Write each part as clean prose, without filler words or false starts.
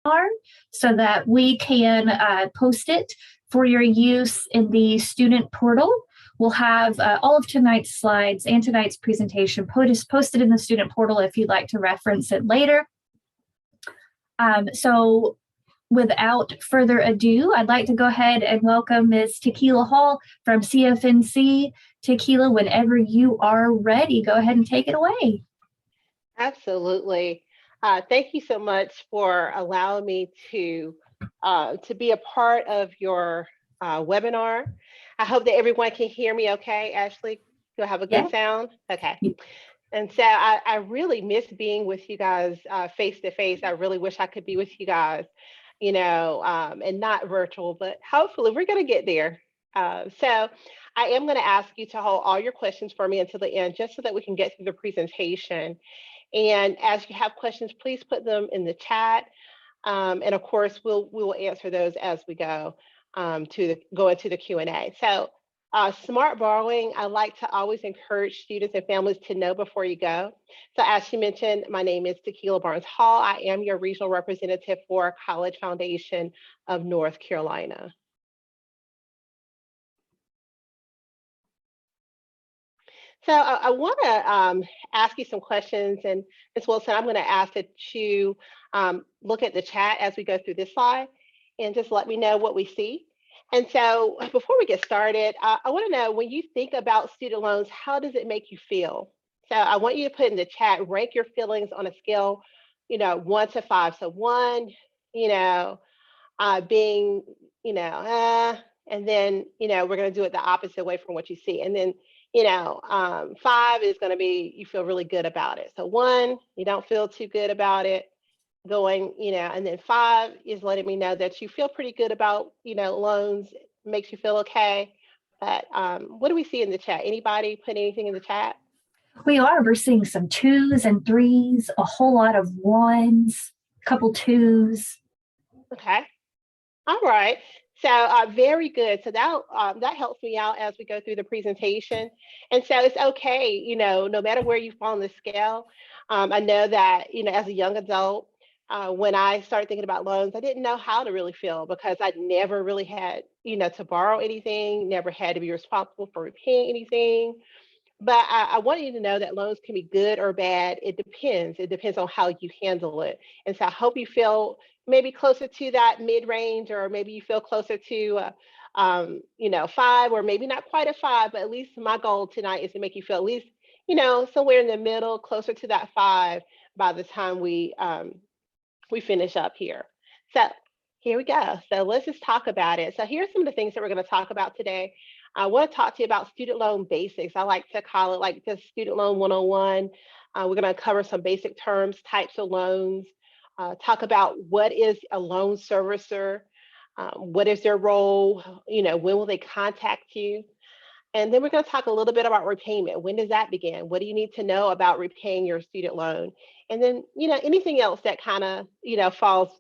webinar so that we can post it for your use in the student portal. We'll have all of tonight's slides and tonight's presentation posted in the student portal if you'd like to reference it later. So without further ado, I'd like to go ahead and welcome Ms. Tequila Hall from CFNC. Tequila, whenever you are ready, go ahead and take it away. Absolutely. Thank you so much for allowing me to be a part of your webinar. I hope that everyone can hear me okay. Ashley, do I have a good sound? Okay. And so I really miss being with you guys face to face. I really wish I could be with you guys, you know, and not virtual, but hopefully we're going to get there. So I am going to ask you to hold all your questions for me until the end, just so that we can get through the presentation. And as you have questions, please put them in the chat. And of course, we will answer those as we go into the Q&A. So smart borrowing, I like to always encourage students and families to know before you go. So as she mentioned, my name is Tequila Barnes Hall. I am your regional representative for College Foundation of North Carolina. So I want to ask you some questions, and Ms. Wilson, I'm going to ask that you look at the chat as we go through this slide and just let me know what we see. And so before we get started, I want to know, when you think about student loans, how does it make you feel? So I want you to put in the chat, rank your feelings on a scale, 1 to 5. So 1, being, and then, we're going to do it the opposite way from what you see. And then 5 is going to be, you feel really good about it. So 1, you don't feel too good about it going, and then 5 is letting me know that you feel pretty good about, loans, makes you feel okay. But what do we see in the chat? Anybody put anything in the chat? We're seeing some 2s and 3s, a whole lot of 1s, a couple 2s. Okay. All right. So very good. So that helps me out as we go through the presentation. And so it's okay, no matter where you fall on the scale. I know that, as a young adult, when I started thinking about loans, I didn't know how to really feel, because I'd never really had, to borrow anything, never had to be responsible for repaying anything. But I want you to know that loans can be good or bad. It depends. It depends on how you handle it. And so I hope you feel maybe closer to that mid-range, or maybe you feel closer to, 5, or maybe not quite a 5, but at least my goal tonight is to make you feel at least, somewhere in the middle, closer to that 5 by the time we finish up here. So here we go. So let's just talk about it. So here's some of the things that we're going to talk about today. I want to talk to you about student loan basics. I like to call it like just student loan 101. We're going to cover some basic terms, types of loans, talk about what is a loan servicer, what is their role, when will they contact you? And then we're going to talk a little bit about repayment. When does that begin? What do you need to know about repaying your student loan? And then, anything else that kind of, falls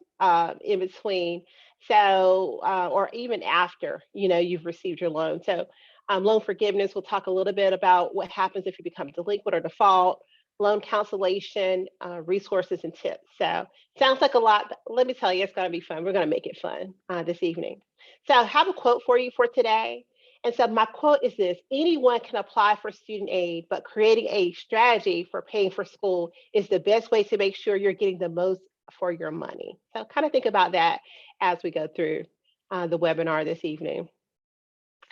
in between. So, or even after, you've received your loan. So loan forgiveness, we'll talk a little bit about what happens if you become delinquent or default, loan cancellation, resources and tips. So sounds like a lot, but let me tell you, it's going to be fun. We're going to make it fun this evening. So I have a quote for you for today. And so my quote is this: anyone can apply for student aid, but creating a strategy for paying for school is the best way to make sure you're getting the most for your money. So kind of think about that as we go through the webinar this evening.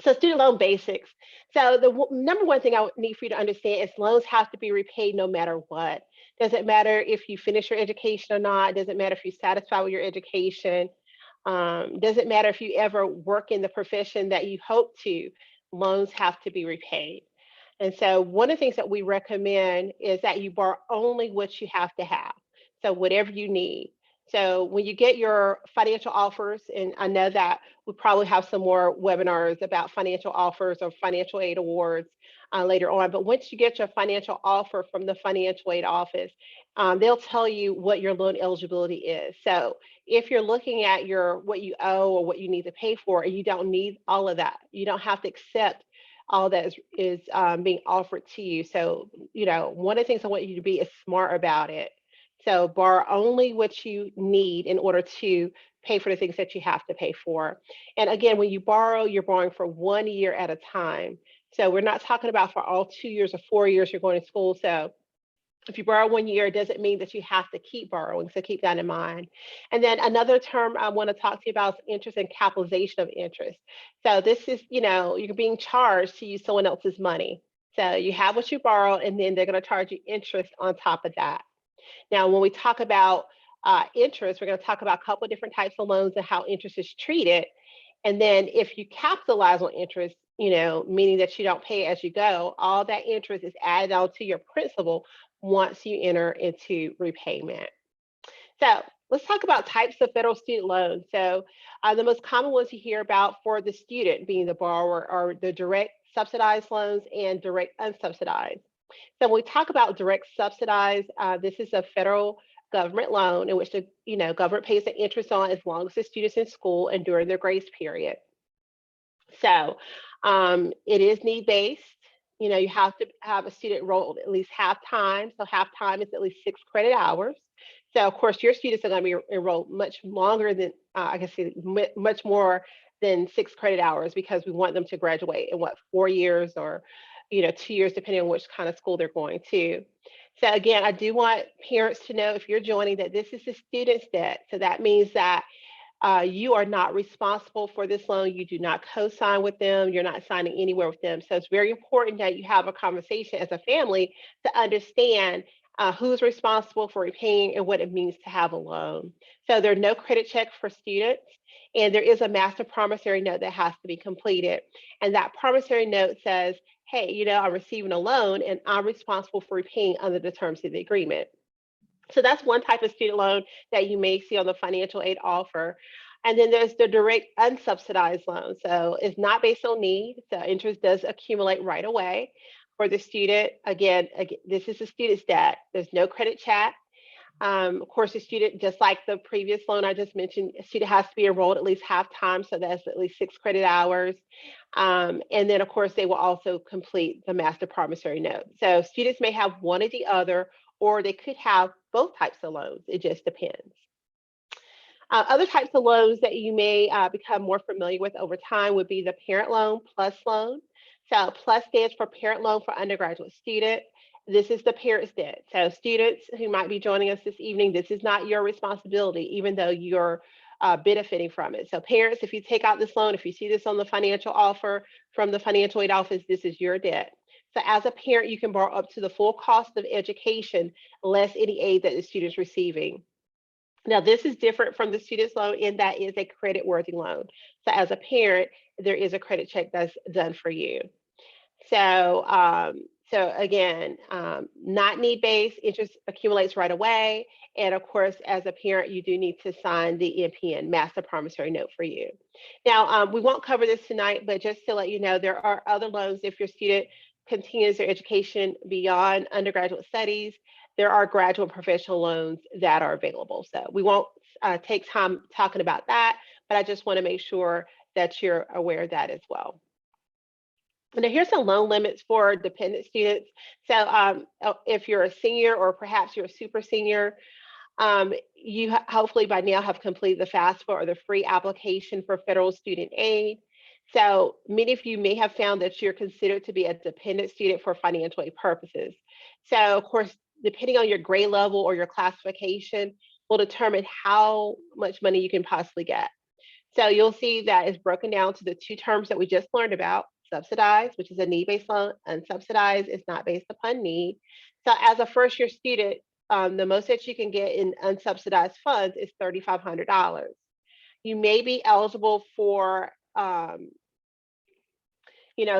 So student loan basics. So the number one thing I need for you to understand is loans have to be repaid no matter what. Doesn't matter if you finish your education or not. Doesn't matter if you're satisfied with your education. Doesn't matter if you ever work in the profession that you hope to, loans have to be repaid. And so one of the things that we recommend is that you borrow only what you have to have. So whatever you need. So when you get your financial offers, and I know that we probably have some more webinars about financial offers or financial aid awards later on, but once you get your financial offer from the financial aid office, they'll tell you what your loan eligibility is. So if you're looking at what you owe or what you need to pay for, and you don't need all of that, you don't have to accept all that is being offered to you. So, one of the things I want you to be is smart about it. So borrow only what you need in order to pay for the things that you have to pay for. And again, when you borrow, you're borrowing for 1 year at a time. So we're not talking about for all 2 years or 4 years you're going to school. So if you borrow 1 year, it doesn't mean that you have to keep borrowing. So keep that in mind. And then another term I want to talk to you about is interest and capitalization of interest. So this is, you're being charged to use someone else's money. So you have what you borrow, and then they're going to charge you interest on top of that. Now, when we talk about interest, we're going to talk about a couple of different types of loans and how interest is treated. And then if you capitalize on interest, meaning that you don't pay as you go, all that interest is added on to your principal once you enter into repayment. So let's talk about types of federal student loans. So the most common ones you hear about for the student being the borrower are the direct subsidized loans and direct unsubsidized. So when we talk about direct subsidized, this is a federal government loan in which the government pays the interest on as long as the student's in school and during their grace period. So it is need-based. You have to have a student enrolled at least half time. So half time is at least 6 credit hours. So of course your students are going to be enrolled much longer than, I can say much more than 6 credit hours, because we want them to graduate in 4 years or 2 years, depending on which kind of school they're going to. So again, I do want parents to know, if you're joining, that this is a student's debt. So that means that you are not responsible for this loan. You do not co-sign with them. You're not signing anywhere with them. So it's very important that you have a conversation as a family to understand who's responsible for repaying and what it means to have a loan. So there are no credit checks for students, and there is a master promissory note that has to be completed. And that promissory note says, hey, I'm receiving a loan and I'm responsible for repaying under the terms of the agreement. So that's one type of student loan that you may see on the financial aid offer. And then there's the direct unsubsidized loan. So it's not based on need. So interest does accumulate right away for the student. Again, this is a student's debt. There's no credit check. Of course, a student, just like the previous loan I just mentioned, a student has to be enrolled at least half time. So that's at least 6 credit hours. And then, of course, they will also complete the master promissory note. So students may have one or the other, or they could have both types of loans. It just depends. Other types of loans that you may become more familiar with over time would be the parent loan plus loan. So plus stands for parent loan for undergraduate student. This is the parent's debt. So students who might be joining us this evening, this is not your responsibility, even though you're benefiting from it. So parents, if you take out this loan, if you see this on the financial offer from the financial aid office, this is your debt. So as a parent, you can borrow up to the full cost of education, less any aid that the student's receiving. Now, this is different from the student's loan in that it is a credit-worthy loan. So as a parent, there is a credit check that's done for you. So, again, not need-based, interest accumulates right away. And of course, as a parent, you do need to sign the MPN, Master Promissory Note, for you. Now, we won't cover this tonight, but just to let you know, there are other loans if your student continues their education beyond undergraduate studies. There are graduate professional loans that are available. So we won't take time talking about that, but I just want to make sure that you're aware of that as well. Now, here's some loan limits for dependent students. So if you're a senior or perhaps you're a super senior, you hopefully by now have completed the FAFSA or the free application for federal student aid. So many of you may have found that you're considered to be a dependent student for financial aid purposes. So of course, depending on your grade level or your classification will determine how much money you can possibly get. So you'll see that it's broken down to the 2 terms that we just learned about: subsidized, which is a need-based loan, unsubsidized is not based upon need. So as a first-year student, the most that you can get in unsubsidized funds is $3,500. You may be eligible for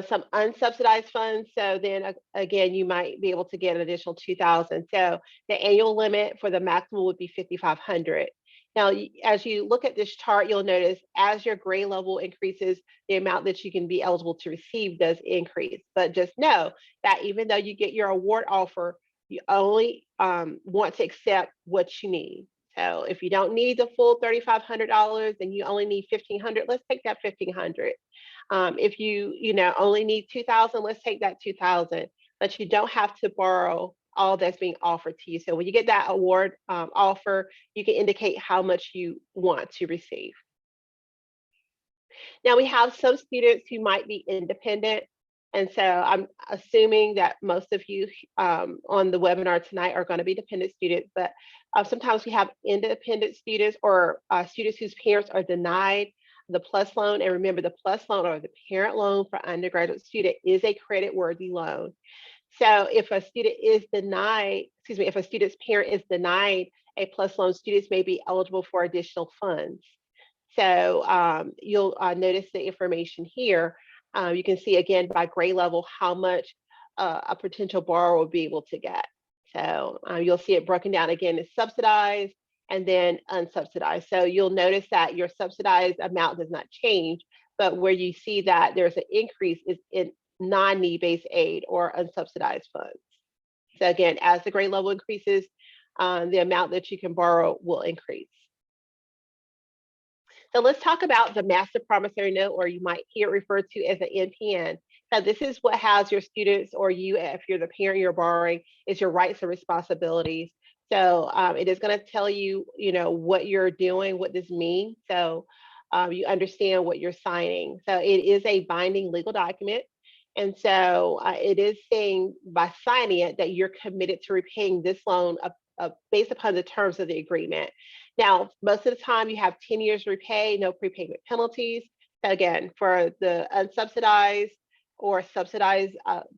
some unsubsidized funds. So then again, you might be able to get an additional $2,000. So the annual limit for the maximum would be $5,500. Now, as you look at this chart, you'll notice as your grade level increases, the amount that you can be eligible to receive does increase. But just know that even though you get your award offer, you only want to accept what you need. So if you don't need the full $3,500 and you only need $1,500, let's take that $1,500. If you only need $2,000, let's take that $2,000. But you don't have to borrow all that's being offered to you. So when you get that award offer, you can indicate how much you want to receive. Now we have some students who might be independent. And so I'm assuming that most of you on the webinar tonight are going to be dependent students, but sometimes we have independent students or students whose parents are denied the PLUS loan. And remember, the PLUS loan or the parent loan for undergraduate student is a credit-worthy loan. So if a student is denied, if a student's parent is denied a PLUS loan, students may be eligible for additional funds. So you'll notice the information here. You can see again by grade level how much a potential borrower will be able to get. So you'll see it broken down again as subsidized and then unsubsidized. So you'll notice that your subsidized amount does not change, but where you see that there's an increase is in non-need-based aid or unsubsidized funds. So again, as the grade level increases, the amount that you can borrow will increase. So let's talk about the master promissory note, or you might hear it referred to as an MPN. Now, this is what has your students, or you, if you're the parent you're borrowing, is your rights and responsibilities. So it is going to tell you, what you're doing, what this means. So you understand what you're signing. So it is a binding legal document. And so it is saying by signing it that you're committed to repaying this loan based upon the terms of the agreement. Now, most of the time you have 10 years to repay, no prepayment penalties. So again, for the unsubsidized or subsidized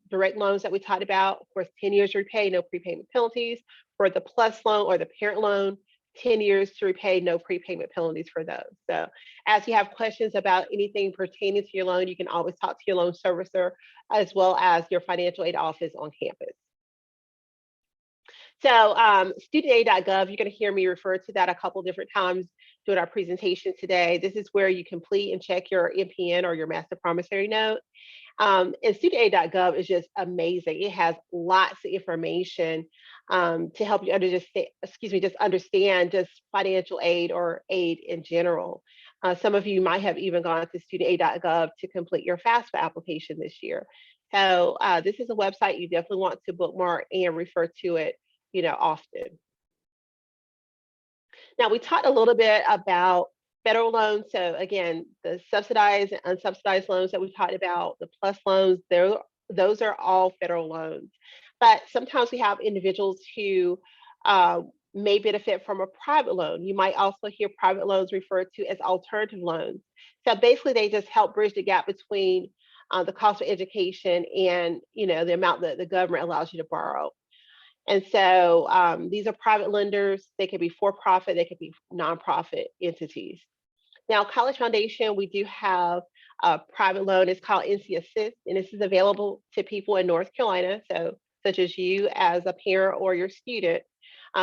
direct loans that we talked about, of course, 10 years to repay, no prepayment penalties. For the PLUS loan or the parent loan, 10 years to repay, no prepayment penalties for those. So as you have questions about anything pertaining to your loan, you can always talk to your loan servicer as well as your financial aid office on campus. So studentaid.gov, you're going to hear me refer to that a couple different times during our presentation today. This is where you complete and check your MPN or your master promissory note. And studentaid.gov is just amazing. It has lots of information to help you understand just financial aid or aid in general. Some of you might have even gone to studentaid.gov to complete your FAFSA application this year. So this is a website you definitely want to bookmark and refer to it, often. Now, we talked a little bit about federal loans. So again, the subsidized and unsubsidized loans that we talked about, the PLUS loans, those are all federal loans. But sometimes we have individuals who may benefit from a private loan. You might also hear private loans referred to as alternative loans. So basically, they just help bridge the gap between the cost of education and the amount that the government allows you to borrow. And so these are private lenders. They could be for-profit, they could be nonprofit entities. Now, College Foundation, we do have a private loan. It's called NC Assist, and this is available to people in North Carolina, so such as you as a parent or your student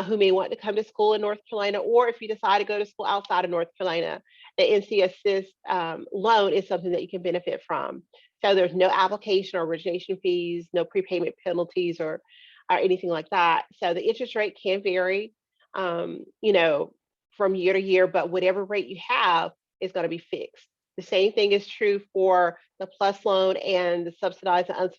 who may want to come to school in North Carolina, or if you decide to go to school outside of North Carolina, the NC Assist loan is something that you can benefit from. So there's no application or origination fees, no prepayment penalties or anything like that. So the interest rate can vary, from year to year, but whatever rate you have is going to be fixed. The same thing is true for the PLUS loan and the subsidized and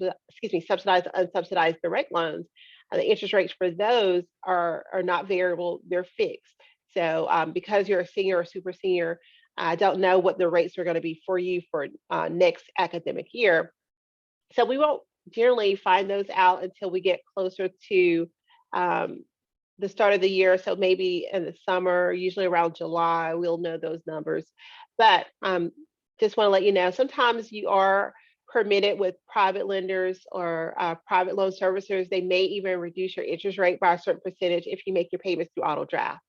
unsubsidized direct loans. The interest rates for those are not variable; they're fixed. So because you're a senior or super senior, I don't know what the rates are going to be for you for next academic year. So we won't generally find those out until we get closer to the start of the year. So maybe in the summer, usually around July, we'll know those numbers. But just want to let you know, sometimes you are permitted with private lenders or private loan servicers. They may even reduce your interest rate by a certain percentage if you make your payments through auto draft.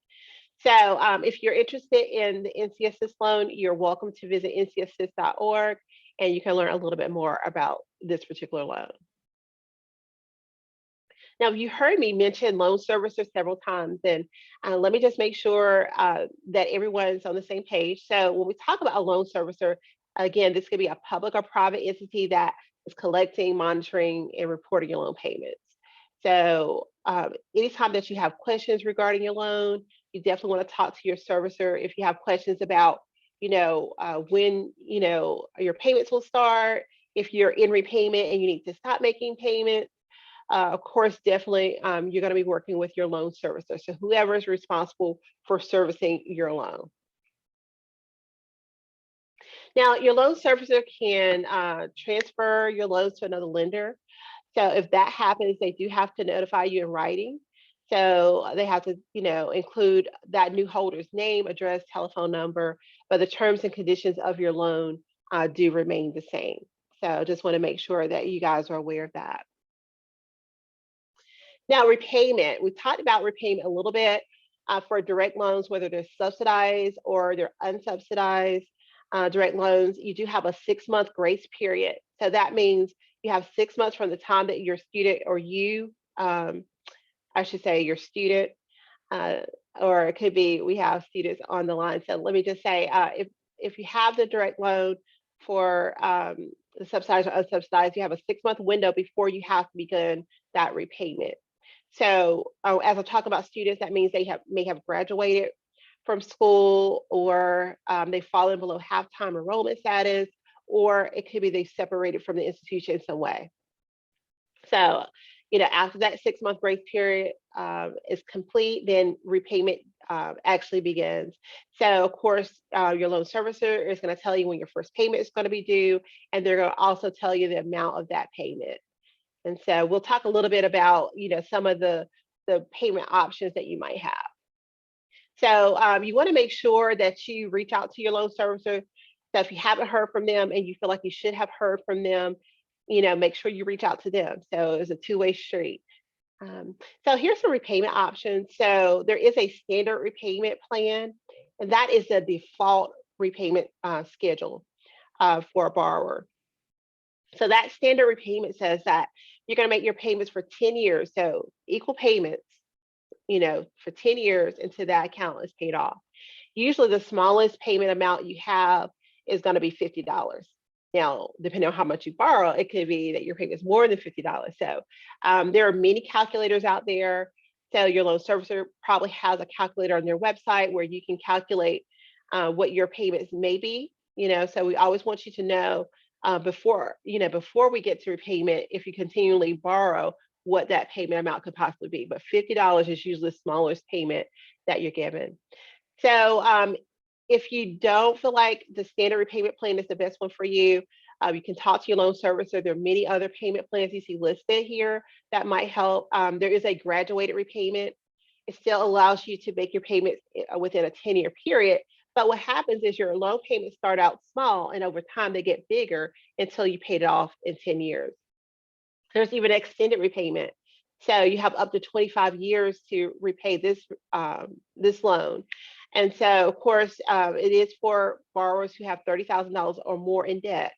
So if you're interested in the NC Assist loan, you're welcome to visit ncassist.org and you can learn a little bit more about this particular loan. Now, you heard me mention loan servicers several times, and let me just make sure that everyone's on the same page. So when we talk about a loan servicer, again, this could be a public or private entity that is collecting, monitoring, and reporting your loan payments. So anytime that you have questions regarding your loan, you definitely want to talk to your servicer. If you have questions about, when, your payments will start, if you're in repayment and you need to stop making payments, of course, definitely you're going to be working with your loan servicer. So whoever is responsible for servicing your loan. Now, your loan servicer can transfer your loans to another lender. So if that happens, they do have to notify you in writing. So they have to, include that new holder's name, address, telephone number, but the terms and conditions of your loan do remain the same. So just want to make sure that you guys are aware of that. Now, repayment. We talked about repayment a little bit for direct loans, whether they're subsidized or they're unsubsidized. Direct loans, you do have a 6-month grace period. So that means you have 6 months from the time that your student or you, I should say your student, or it could be, we have students on the line. So let me just say, if you have the direct loan for the subsidized or unsubsidized, you have a 6-month window before you have to begin that repayment. So as I talk about students, that means they may have graduated from school, or they've fallen below half-time enrollment status, or it could be they separated from the institution in some way. So, after that 6-month grace period is complete, then repayment actually begins. So, of course, your loan servicer is going to tell you when your first payment is going to be due, and they're going to also tell you the amount of that payment. And so we'll talk a little bit about, some of the payment options that you might have. So you want to make sure that you reach out to your loan servicer. So if you haven't heard from them and you feel like you should have heard from them, make sure you reach out to them. So it's a two-way street. So here's some repayment options. So there is a standard repayment plan, and that is the default repayment schedule for a borrower. So that standard repayment says that you're going to make your payments for 10 years. So equal payments, for 10 years until that account is paid off. Usually the smallest payment amount you have is going to be $50. Now, depending on how much you borrow, it could be that your payment is more than $50. So there are many calculators out there. So your loan servicer probably has a calculator on their website where you can calculate what your payments may be. So we always want you to know before we get to repayment, if you continually borrow, what that payment amount could possibly be. But $50 is usually the smallest payment that you're given. So if you don't feel like the standard repayment plan is the best one for you, you can talk to your loan servicer. There are many other payment plans you see listed here that might help. There is a graduated repayment. It still allows you to make your payments within a 10-year period. But what happens is your loan payments start out small, and over time they get bigger until you paid it off in 10 years. There's even extended repayment. So you have up to 25 years to repay this loan. And so, of course, it is for borrowers who have $30,000 or more in debt.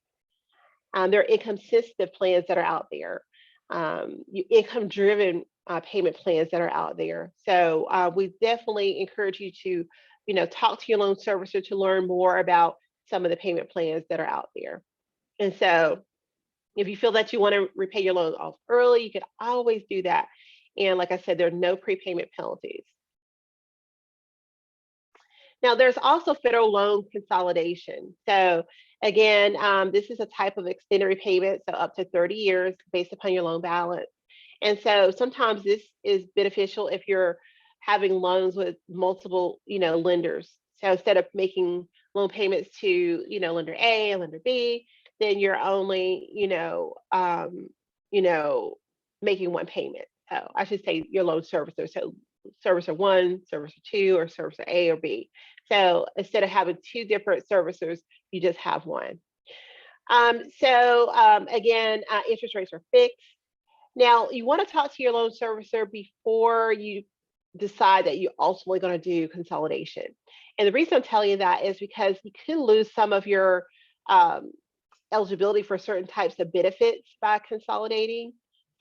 There are income-sensitive plans that are out there, income-driven payment plans that are out there. So we definitely encourage you to, talk to your loan servicer to learn more about some of the payment plans that are out there. And so if you feel that you want to repay your loan off early, you can always do that. And like I said, there are no prepayment penalties. Now, there's also federal loan consolidation. So again, this is a type of extended repayment, so up to 30 years based upon your loan balance. And so sometimes this is beneficial if you're having loans with multiple, lenders. So instead of making loan payments to, lender A and lender B, then you're only, making one payment. So I should say your loan servicer. So servicer one, servicer two, or servicer A or B. So instead of having two different servicers, you just have one. Again, interest rates are fixed. Now, you want to talk to your loan servicer before you decide that you're ultimately going to do consolidation. And the reason I'm telling you that is because you could lose some of your eligibility for certain types of benefits by consolidating.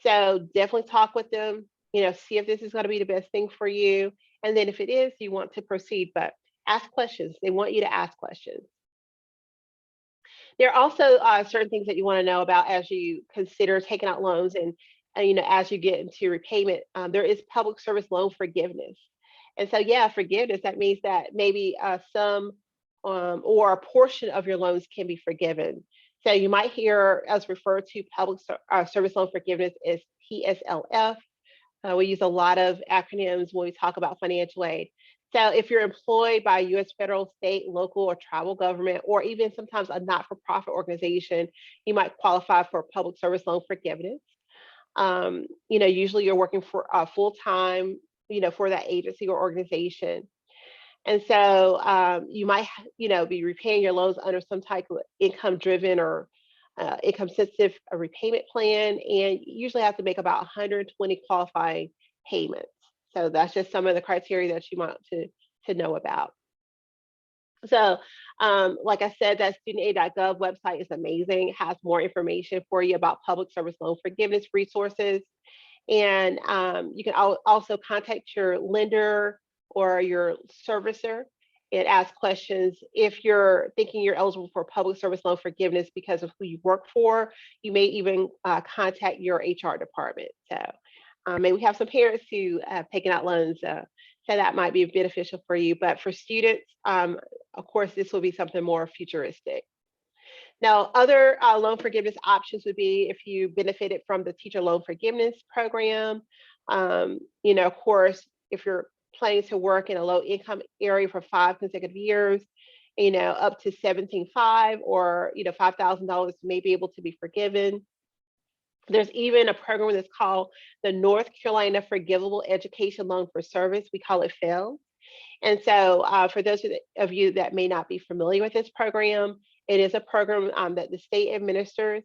So definitely talk with them, see if this is going to be the best thing for you. And then if it is, you want to proceed, but ask questions. They want you to ask questions. There are also certain things that you want to know about as you consider taking out loans and as you get into repayment. There is public service loan forgiveness. And so, forgiveness, that means that maybe some or a portion of your loans can be forgiven. So you might hear us refer to public service loan forgiveness as PSLF. We use a lot of acronyms when we talk about financial aid. So if you're employed by a U.S. federal, state, local, or tribal government, or even sometimes a not-for-profit organization, you might qualify for public service loan forgiveness. Usually you're working for full-time, for that agency or organization. And so you might, be repaying your loans under some type of income-driven or income-sensitive repayment plan, and you usually have to make about 120 qualifying payments. So that's just some of the criteria that you want to know about. So, like I said, that studentaid.gov website is amazing. It has more information for you about public service loan forgiveness resources. And you can also contact your lender or your servicer and ask questions. If you're thinking you're eligible for public service loan forgiveness because of who you work for, you may even contact your HR department. So maybe we have some parents who have taken out loans, so that might be beneficial for you. But for students, of course, this will be something more futuristic. Now, other loan forgiveness options would be if you benefited from the teacher loan forgiveness program. Of course, if you're planning to work in a low income area for 5 consecutive years, up to 17.5 or $5,000 may be able to be forgiven. There's even a program that's called the North Carolina Forgivable Education Loan for Service. We call it FEL. And so for those of you that may not be familiar with this program, it is a program that the state administers.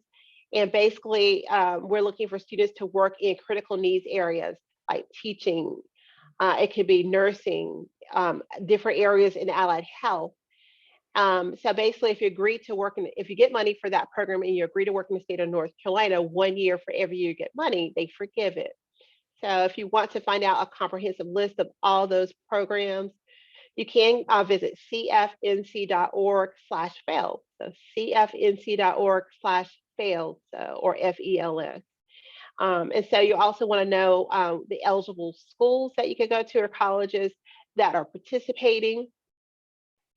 And basically, we're looking for students to work in critical needs areas like teaching. It could be nursing, different areas in allied health. So basically, if you agree to work if you get money for that program and you agree to work in the state of North Carolina, 1 year for every year you get money, they forgive it. So if you want to find out a comprehensive list of all those programs, you can visit cfnc.org/FELS. So cfnc.org/FELS or FELS. And so you also want to know the eligible schools that you could go to or colleges that are participating.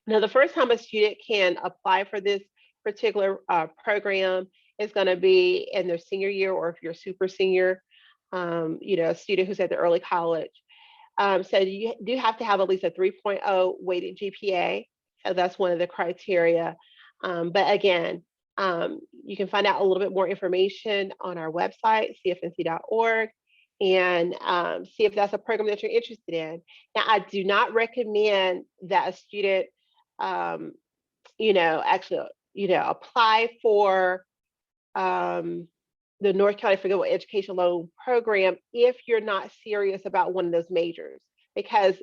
Now, the first time a student can apply for this particular program is going to be in their senior year, or if you're super senior, a student who's at the early college. So you do have to have at least a 3.0 weighted GPA. So that's one of the criteria. But again, you can find out a little bit more information on our website, cfnc.org, and see if that's a program that you're interested in. Now, I do not recommend that a student, apply for the North Carolina Forgivable Education Loan Program if you're not serious about one of those majors, because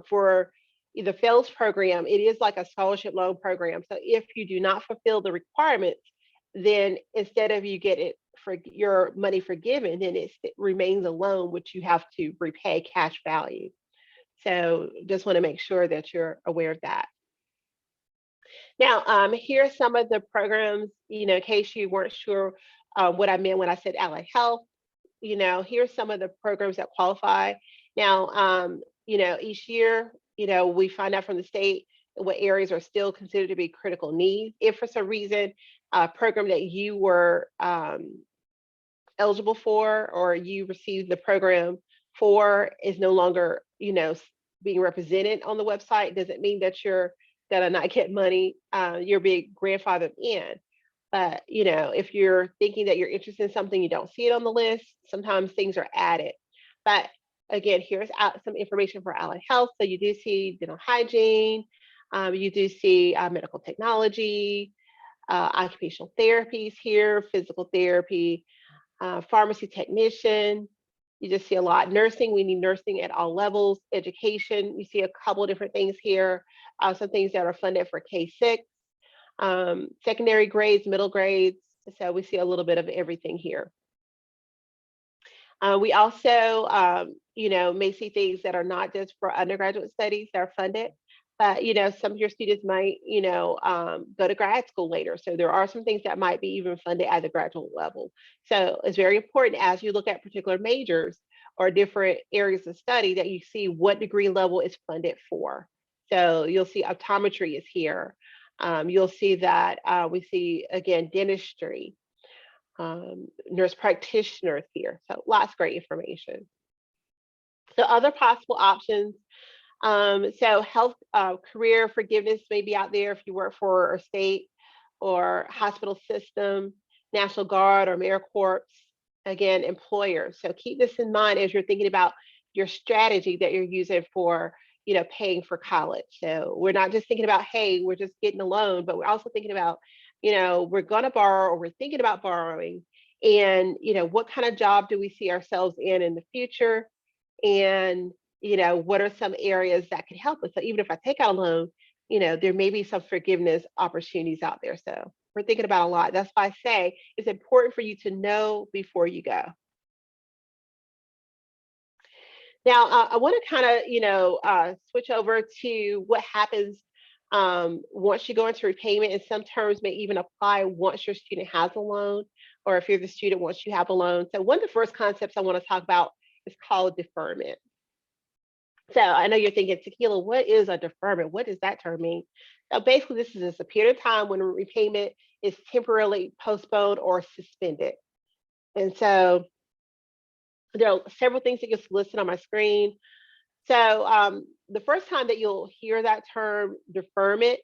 for the FELS program, it is like a scholarship loan program. So if you do not fulfill the requirements, then instead of you get it for your money forgiven, then it remains a loan which you have to repay cash value. So just want to make sure that you're aware of that. Now, here are some of the programs, in case you weren't sure what I meant when I said allied health. Here's some of the programs that qualify. Now, each year, we find out from the state what areas are still considered to be critical needs. If for some reason a program that you were eligible for, or you received the program for, is no longer, being represented on the website, doesn't mean that you're gonna not get money. You're being grandfathered in. But if you're thinking that you're interested in something, you don't see it on the list, sometimes things are added. But again, here's some information for allied health. So you do see dental hygiene, you do see medical technology, occupational therapies here, physical therapy, pharmacy technician. You just see a lot. Nursing, we need nursing at all levels. Education, you see a couple of different things here. Some things that are funded for K-6. Secondary grades, middle grades. So we see a little bit of everything here. We also, may see things that are not just for undergraduate studies that are funded, but, some of your students might, go to grad school later. So there are some things that might be even funded at the graduate level. So it's very important as you look at particular majors or different areas of study that you see what degree level is funded for. So you'll see optometry is here. You'll see that we see, again, dentistry, nurse practitioners here. So lots of great information. So other possible options. So health career forgiveness may be out there if you work for a state or hospital system, National Guard or AmeriCorps, again, employers. So keep this in mind as you're thinking about your strategy that you're using for, paying for college. So we're not just thinking about, hey, we're just getting a loan, but we're also thinking about, we're going to borrow or we're thinking about borrowing. And, what kind of job do we see ourselves in the future? And, what are some areas that could help us? So even if I take out a loan, there may be some forgiveness opportunities out there. So we're thinking about a lot. That's why I say it's important for you to know before you go. Now, I want to kind of, switch over to what happens once you go into repayment, and some terms may even apply once your student has a loan, or if you're the student once you have a loan. So one of the first concepts I want to talk about is called deferment. So I know you're thinking, Tequila, what is a deferment? What does that term mean? So basically, this is a period of time when repayment is temporarily postponed or suspended. And so there are several things that gets listed on my screen. So the first time that you'll hear that term deferment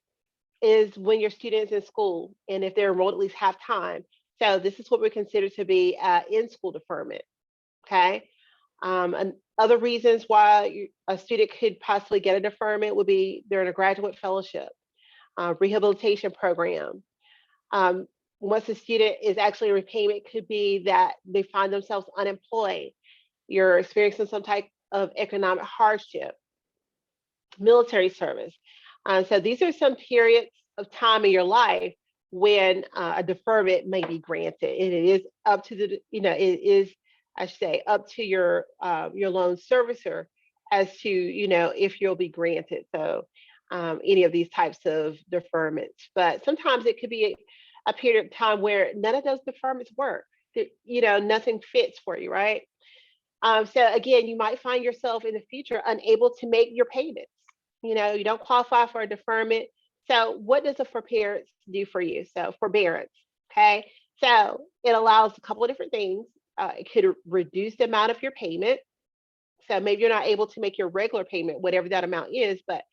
is when your student's in school and if they're enrolled at least half time. So this is what we consider to be in-school deferment, okay? And other reasons why a student could possibly get a deferment would be they're in a graduate fellowship, rehabilitation program. Once a student is actually in repayment, could be that they find themselves unemployed. You're experiencing some type of economic hardship, military service. So these are some periods of time in your life when a deferment may be granted. And it is up to the, it is, I should say, up to your loan servicer as to, if you'll be granted. So any of these types of deferments. But sometimes it could be a period of time where none of those deferments work. Nothing fits for you, right? So again, you might find yourself in the future unable to make your payments. You don't qualify for a deferment. So what does a forbearance do for you? So forbearance, okay? So it allows a couple of different things. It could reduce the amount of your payment. So maybe you're not able to make your regular payment, whatever that amount is, but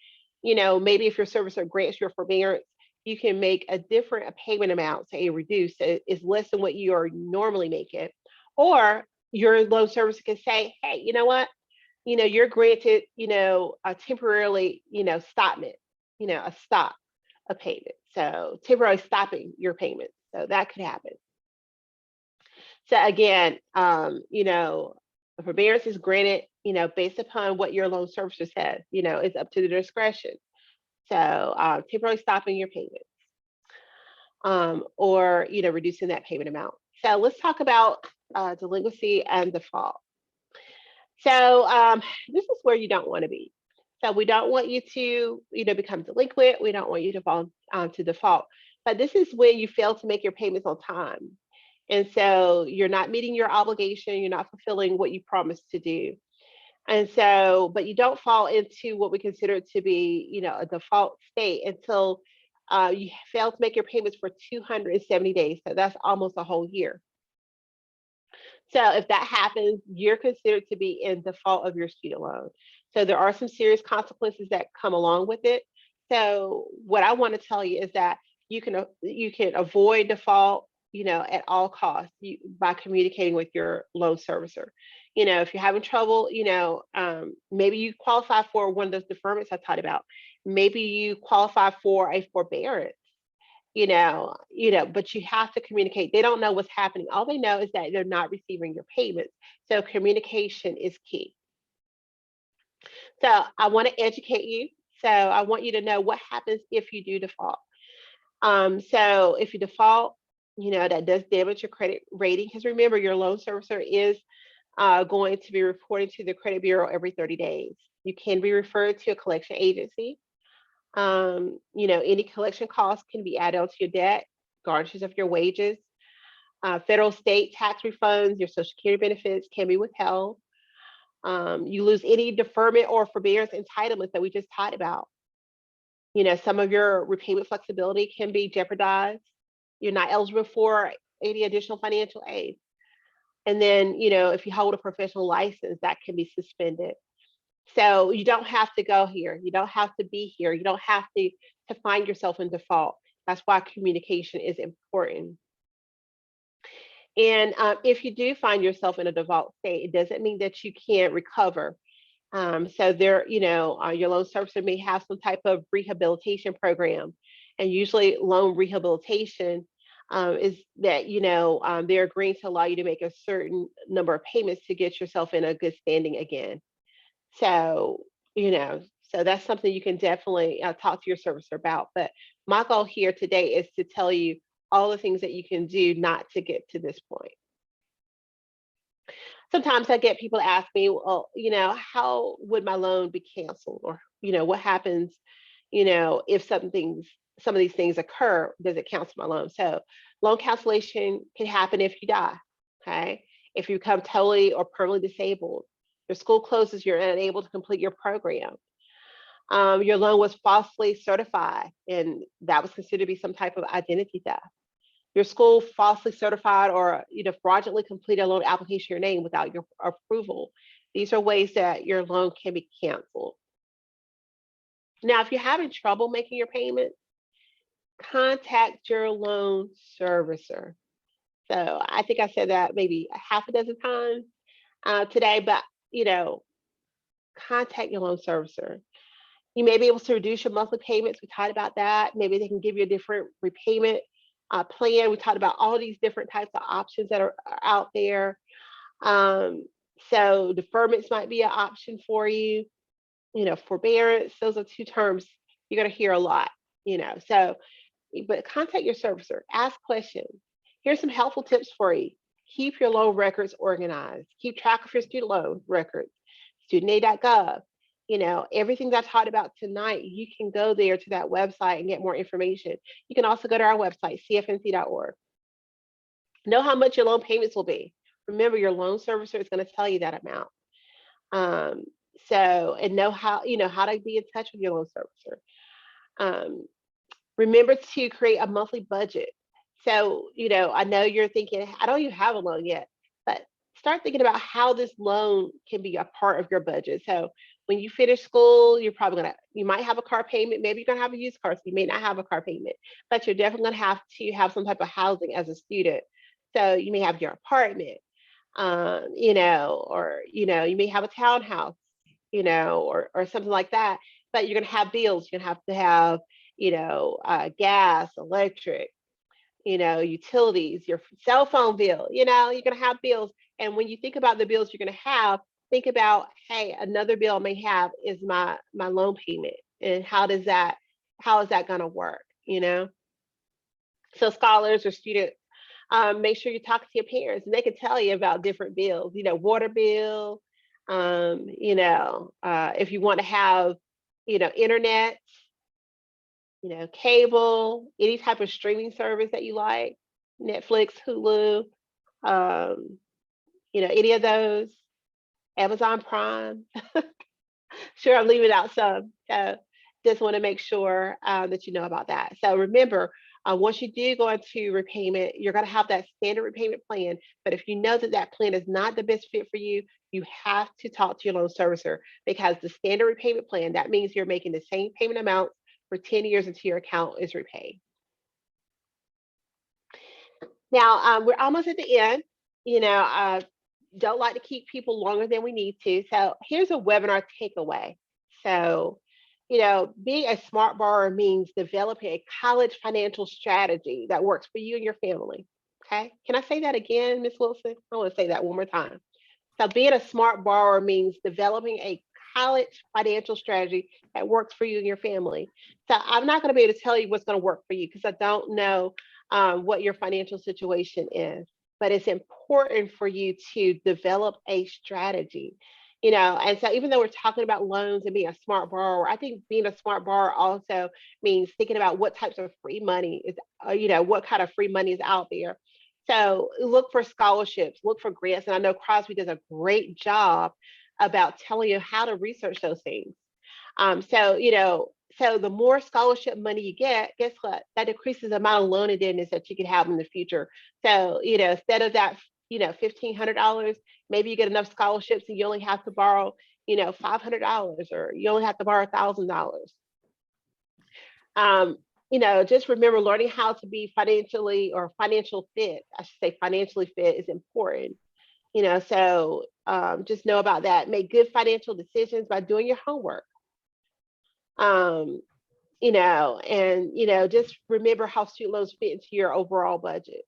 maybe if your servicer grants your forbearance, you can make a different payment amount, say reduced, so it's less than what you are normally making. Or your loan servicer can say, hey, you know what? You're granted, a temporarily, stoppment, a stop a payment. So temporarily stopping your payment. So that could happen. So again, forbearance is granted, based upon what your loan servicer says, it's up to the discretion. So temporarily stopping your payments or, reducing that payment amount. So let's talk about delinquency and default. So this is where you don't want to be. So we don't want you to, become delinquent. We don't want you to fall to default. But this is when you fail to make your payments on time. And so you're not meeting your obligation. You're not fulfilling what you promised to do. And so, but you don't fall into what we consider to be, a default state until you fail to make your payments for 270 days. So that's almost a whole year. So if that happens, you're considered to be in default of your student loan. So there are some serious consequences that come along with it. So what I want to tell you is that you can avoid default, at all costs by communicating with your loan servicer. If you're having trouble, maybe you qualify for one of those deferments I talked about. Maybe you qualify for a forbearance. But you have to communicate. They don't know what's happening. All they know is that they're not receiving your payments. So communication is key. So I want to educate you. So I want you to know what happens if you do default. So if you default, that does damage your credit rating, because remember, your loan servicer is going to be reporting to the credit bureau every 30 days. You can be referred to a collection agency. Any collection costs can be added onto your debt, garnishes of your wages, federal, state tax refunds, your Social Security benefits can be withheld. You lose any deferment or forbearance entitlements that we just talked about. Some of your repayment flexibility can be jeopardized. You're not eligible for any additional financial aid. And then, if you hold a professional license, that can be suspended. So you don't have to go here. You don't have to be here. You don't have to find yourself in default. That's why communication is important. And if you do find yourself in a default state, it doesn't mean that you can't recover. So there, your loan servicer may have some type of rehabilitation program, and usually loan rehabilitation is that they're agreeing to allow you to make a certain number of payments to get yourself in a good standing again. So so that's something you can definitely talk to your servicer about. But my goal here today is to tell you all the things that you can do not to get to this point. Sometimes I get people ask me, well, how would my loan be canceled? Or, what happens, if some of these things occur, does it cancel my loan? So loan cancellation can happen if you die, okay? If you become totally or permanently disabled, your school closes, you're unable to complete your program. Your loan was falsely certified, and that was considered to be some type of identity theft. Your school falsely certified or fraudulently completed a loan application in your name without your approval. These are ways that your loan can be canceled. Now, if you're having trouble making your payments, contact your loan servicer. So I think I said that maybe a half a dozen times today, but contact your loan servicer. You may be able to reduce your monthly payments. We talked about that. Maybe they can give you a different repayment plan. We talked about all these different types of options that are out there. So deferments might be an option for you. Forbearance, those are two terms you're going to hear a lot, So, but contact your servicer, ask questions. Here's some helpful tips for you. Keep your loan records organized. Keep track of your student loan records. Studentagov. Everything that I taught about tonight, you can go there to that website and get more information. You can also go to our website, cfnc.org. Know how much your loan payments will be. Remember, your loan servicer is going to tell you that amount. And know how to be in touch with your loan servicer. Remember to create a monthly budget. So, I know you're thinking, I don't even have a loan yet, but start thinking about how this loan can be a part of your budget. So when you finish school, you might have a car payment. Maybe you're going to have a used car, so you may not have a car payment, but you're definitely going to have some type of housing as a student. So you may have your apartment, or, you may have a townhouse, or something like that, but you're going to have bills. You're going to have, gas, electric, utilities, your cell phone bill, you're going to have bills. And when you think about the bills you're going to have, think about, hey, another bill I may have is my loan payment. And how is that going to work, So scholars or students, make sure you talk to your parents and they can tell you about different bills, water bill, if you want to have, internet, cable, any type of streaming service that you like, Netflix, Hulu, any of those, Amazon Prime. Sure, I'm leaving out some. Just want to make sure that you know about that. So remember, once you do go into repayment, you're going to have that standard repayment plan. But if you know that plan is not the best fit for you, you have to talk to your loan servicer, because the standard repayment plan, that means you're making the same payment amount for 10 years until your account is repaid. Now, we're almost at the end. I don't like to keep people longer than we need to. So here's a webinar takeaway. So, being a smart borrower means developing a college financial strategy that works for you and your family. Okay. Can I say that again, Ms. Wilson? I want to say that one more time. So being a smart borrower means developing a college financial strategy that works for you and your family. So I'm not going to be able to tell you what's going to work for you because I don't know what your financial situation is, but it's important for you to develop a strategy. And so even though we're talking about loans and being a smart borrower, I think being a smart borrower also means thinking about what types of free money is, what kind of free money is out there. So look for scholarships, look for grants. And I know Crosby does a great job about telling you how to research those things. So, So the more scholarship money you get, guess what? That decreases the amount of loan indebtedness that you can have in the future. So, instead of that, $1,500, maybe you get enough scholarships and you only have to borrow, $500, or you only have to borrow $1,000. Just remember, learning how to be financial fit, I should say financially fit, is important. So just know about that. Make good financial decisions by doing your homework. Just remember how student loans fit into your overall budget.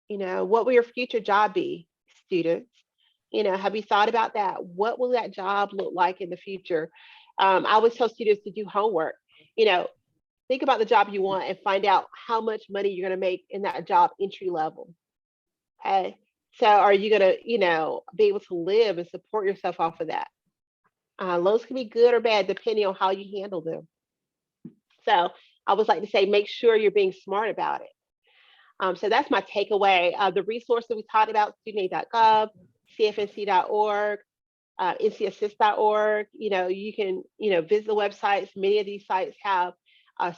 What will your future job be, students? Have you thought about that? What will that job look like in the future? I always tell students to do homework. Think about the job you want and find out how much money you're going to make in that job entry level. Okay. So are you going to, be able to live and support yourself off of that? Loans can be good or bad depending on how you handle them. So I always like to say, make sure you're being smart about it. So that's my takeaway. The resources we talked about, Studentagov, cfnc.org, ncassist.org. You can, visit the websites. Many of these sites have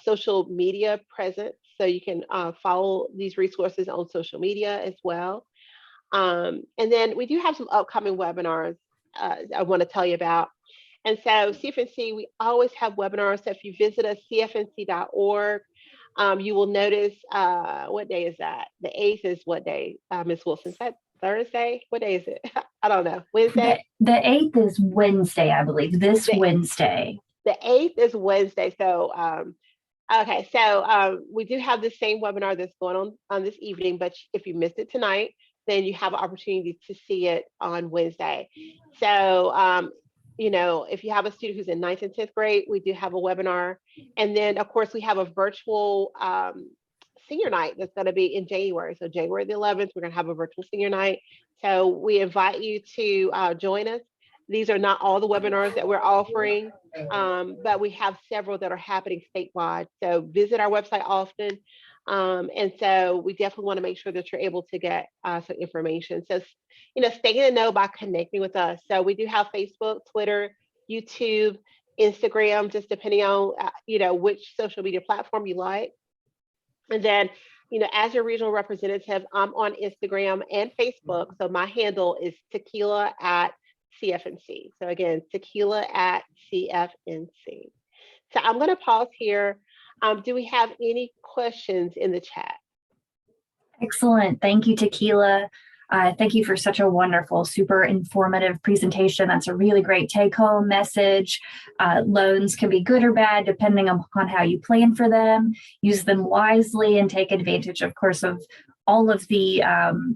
social media presence, so you can follow these resources on social media as well. And then we do have some upcoming webinars I want to tell you about. And so CFNC, we always have webinars. So if you visit us, cfnc.org, you will notice, what day is that? The 8th is what day, Ms. Wilson? Is that Thursday? What day is it? I don't know. Wednesday? The 8th is Wednesday, I believe, Wednesday. The 8th is Wednesday. So, okay, so we do have the same webinar that's going on this evening, but if you missed it tonight, then you have an opportunity to see it on Wednesday. So, if you have a student who's in 9th and 10th grade, we do have a webinar. And then, of course, we have a virtual senior night that's going to be in January. So January the 11th, we're going to have a virtual senior night. So we invite you to join us. These are not all the webinars that we're offering, but we have several that are happening statewide. So visit our website often. And so we definitely want to make sure that you're able to get some information. So, stay in the know by connecting with us. So we do have Facebook, Twitter, YouTube, Instagram, just depending on, which social media platform you like. And then, as your regional representative, I'm on Instagram and Facebook. So my handle is tequila at CFNC. So again, tequila at CFNC. So I'm going to pause here. Do we have any questions in the chat? Excellent. Thank you, Tequila. Thank you for such a wonderful, super informative presentation. That's a really great take-home message. Loans can be good or bad depending upon how you plan for them. Use them wisely and take advantage, of course, of all of the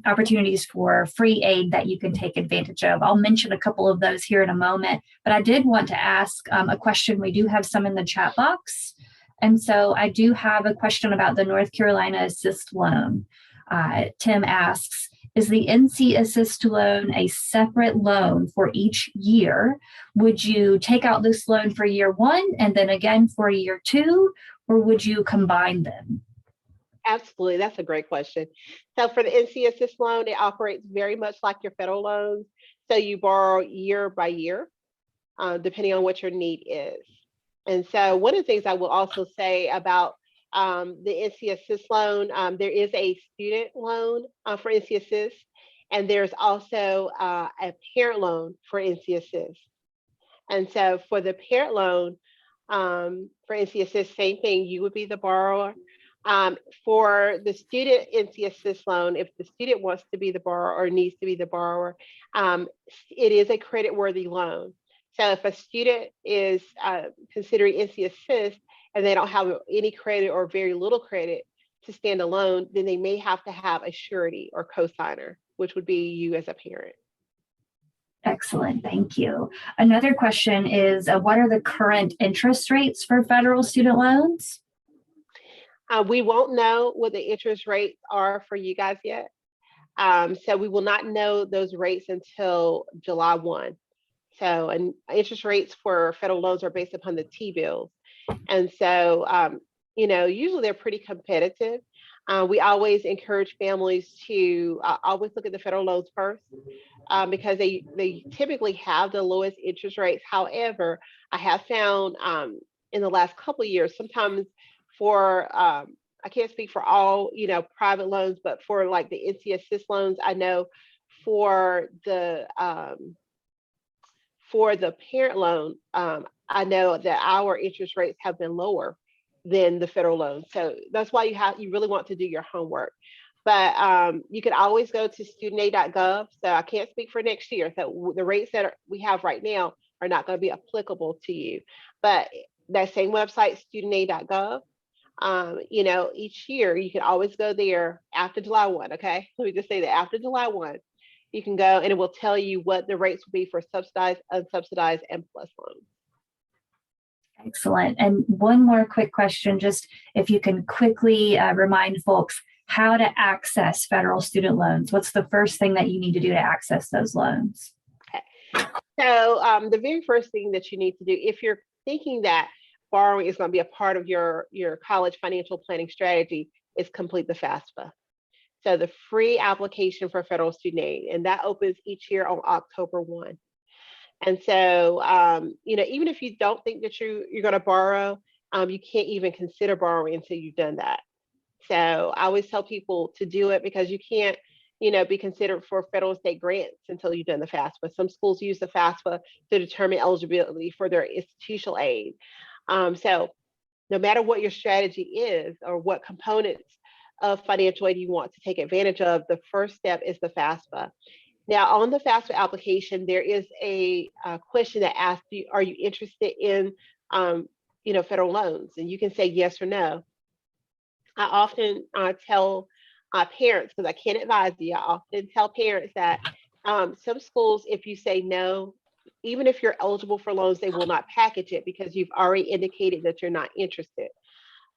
opportunities for free aid that you can take advantage of. I'll mention a couple of those here in a moment, but I did want to ask a question. We do have some in the chat box. And so I do have a question about the North Carolina Assist loan. Tim asks, is the NC Assist loan a separate loan for each year? Would you take out this loan for year one and then again for year two, or would you combine them? Absolutely. That's a great question. So for the NC Assist loan, it operates very much like your federal loans. So you borrow year by year, depending on what your need is. And so one of the things I will also say about the NC Assist loan, there is a student loan for NC Assist, and there's also a parent loan for NC Assist. And so for the parent loan for NC Assist, same thing, you would be the borrower. For the student NC Assist loan, if the student wants to be the borrower or needs to be the borrower, it is a credit-worthy loan. So if a student is considering NC Assist and they don't have any credit or very little credit to stand alone, then they may have to have a surety or cosigner, which would be you as a parent. Excellent, thank you. Another question is, what are the current interest rates for federal student loans? We won't know what the interest rates are for you guys yet. So we will not know those rates until July 1. So, and interest rates for federal loans are based upon the T-bills. And so, usually they're pretty competitive. We always encourage families to always look at the federal loans first because they typically have the lowest interest rates. However, I have found in the last couple of years, sometimes for, I can't speak for all, private loans, but for like the NC Assist loans, I know for the parent loan, I know that our interest rates have been lower than the federal loan. So that's why you really want to do your homework. But you can always go to studentaid.gov. So I can't speak for next year. So the rates that we have right now are not going to be applicable to you. But that same website, studentaid.gov, each year you can always go there after July 1. Okay. Let me just say that after July 1, you can go and it will tell you what the rates will be for subsidized, unsubsidized, and plus loans. Excellent. And one more quick question, just if you can quickly remind folks how to access federal student loans. What's the first thing that you need to do to access those loans? Okay. So the very first thing that you need to do, if you're thinking that borrowing is going to be a part of your college financial planning strategy, is complete the FAFSA. So the free application for federal student aid, and that opens each year on October 1. And so, even if you don't think that you're going to borrow, you can't even consider borrowing until you've done that. So I always tell people to do it because you can't, be considered for federal and state grants until you've done the FAFSA. Some schools use the FAFSA to determine eligibility for their institutional aid. So no matter what your strategy is or what components of financial aid you want to take advantage of, the first step is the FAFSA. Now, on the FAFSA application, there is a question that asks you, are you interested in, federal loans? And you can say yes or no. I often tell parents, because I can't advise you, I often tell parents that some schools, if you say no, even if you're eligible for loans, they will not package it because you've already indicated that you're not interested.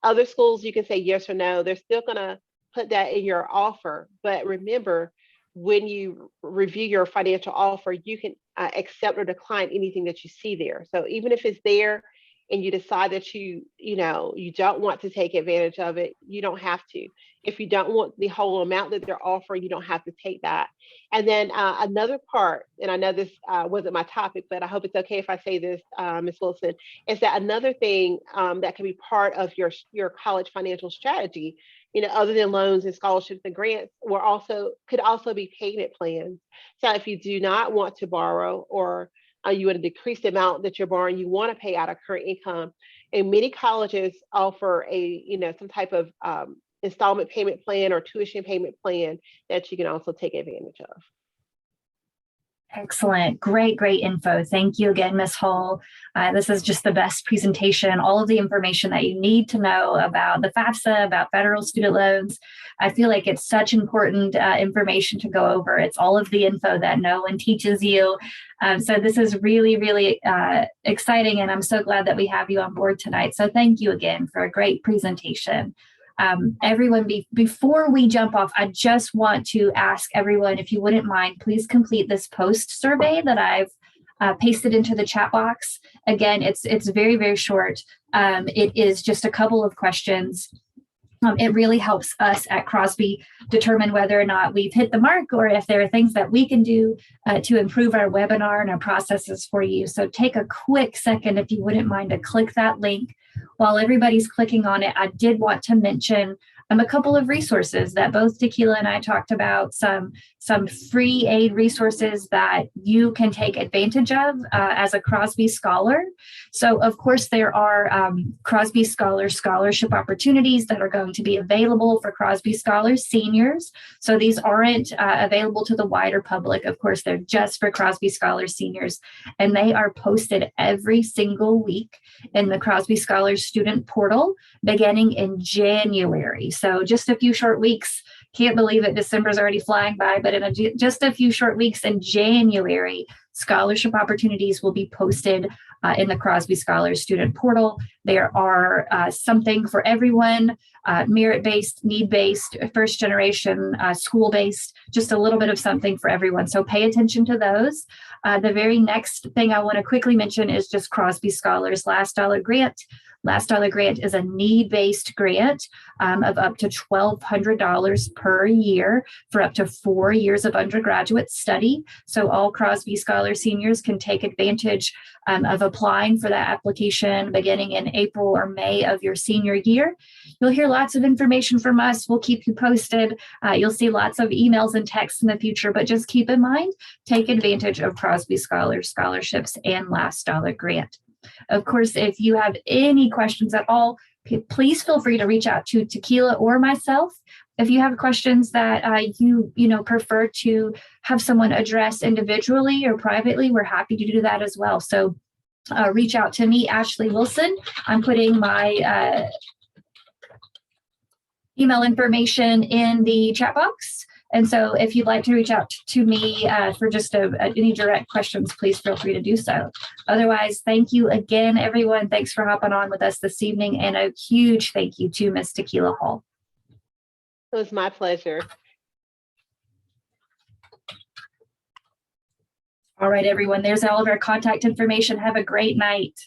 Other schools, you can say yes or no. They're still going to put that in your offer. But remember, when you review your financial offer, you can accept or decline anything that you see there. So even if it's there and you decide that you don't want to take advantage of it, you don't have to. If you don't want the whole amount that they're offering, you don't have to take that. And then another part, and I know this wasn't my topic, but I hope it's okay if I say this, Ms. Wilson, is that another thing that can be part of your college financial strategy, other than loans and scholarships and grants, could also be payment plans. So if you do not want to borrow, or you want to decrease the amount that you're borrowing, you want to pay out of current income, and many colleges offer some type of installment payment plan or tuition payment plan that you can also take advantage of. Excellent. Great info. Thank you again, Ms. Hull. This is just the best presentation, all of the information that you need to know about the FAFSA, about federal student loans. I feel like it's such important information to go over. It's all of the info that no one teaches you. So this is really exciting, and I'm so glad that we have you on board tonight. So thank you again for a great presentation. Everyone, before we jump off, I just want to ask everyone, if you wouldn't mind, please complete this post survey that I've pasted into the chat box. Again, it's very short. It is just a couple of questions. It really helps us at Crosby determine whether or not we've hit the mark, or if there are things that we can do to improve our webinar and our processes for you. So take a quick second, if you wouldn't mind, to click that link. While everybody's clicking on it, I did want to mention a couple of resources that both Tequila and I talked about, some free aid resources that you can take advantage of as a Crosby Scholar. So, of course, there are Crosby Scholar scholarship opportunities that are going to be available for Crosby Scholars seniors. So these aren't available to the wider public. Of course, they're just for Crosby Scholars seniors, and they are posted every single week in the Crosby Scholars student portal beginning in January. So just a few short weeks. Can't believe it. December's already flying by, but in just a few short weeks in January, scholarship opportunities will be posted in the Crosby Scholars student portal. There are something for everyone, merit-based, need-based, first-generation, school-based, just a little bit of something for everyone. So pay attention to those. The very next thing I want to quickly mention is just Crosby Scholars Last Dollar Grant. Last Dollar Grant is a need-based grant of up to $1,200 per year for up to 4 years of undergraduate study. So all Crosby Scholar seniors can take advantage of applying for that application beginning in April or May of your senior year. You'll hear lots of information from us. We'll keep you posted. You'll see lots of emails and texts in the future, but just keep in mind, take advantage of Crosby Scholar scholarships and Last Dollar Grant. Of course, if you have any questions at all, please feel free to reach out to Tequila or myself. If you have questions that you prefer to have someone address individually or privately, we're happy to do that as well. So reach out to me, Ashley Wilson. I'm putting my email information in the chat box. And so if you'd like to reach out to me for just any direct questions, please feel free to do so. Otherwise, thank you again, everyone. Thanks for hopping on with us this evening. And a huge thank you to Ms. Tequila Hall. It was my pleasure. All right, everyone. There's all of our contact information. Have a great night.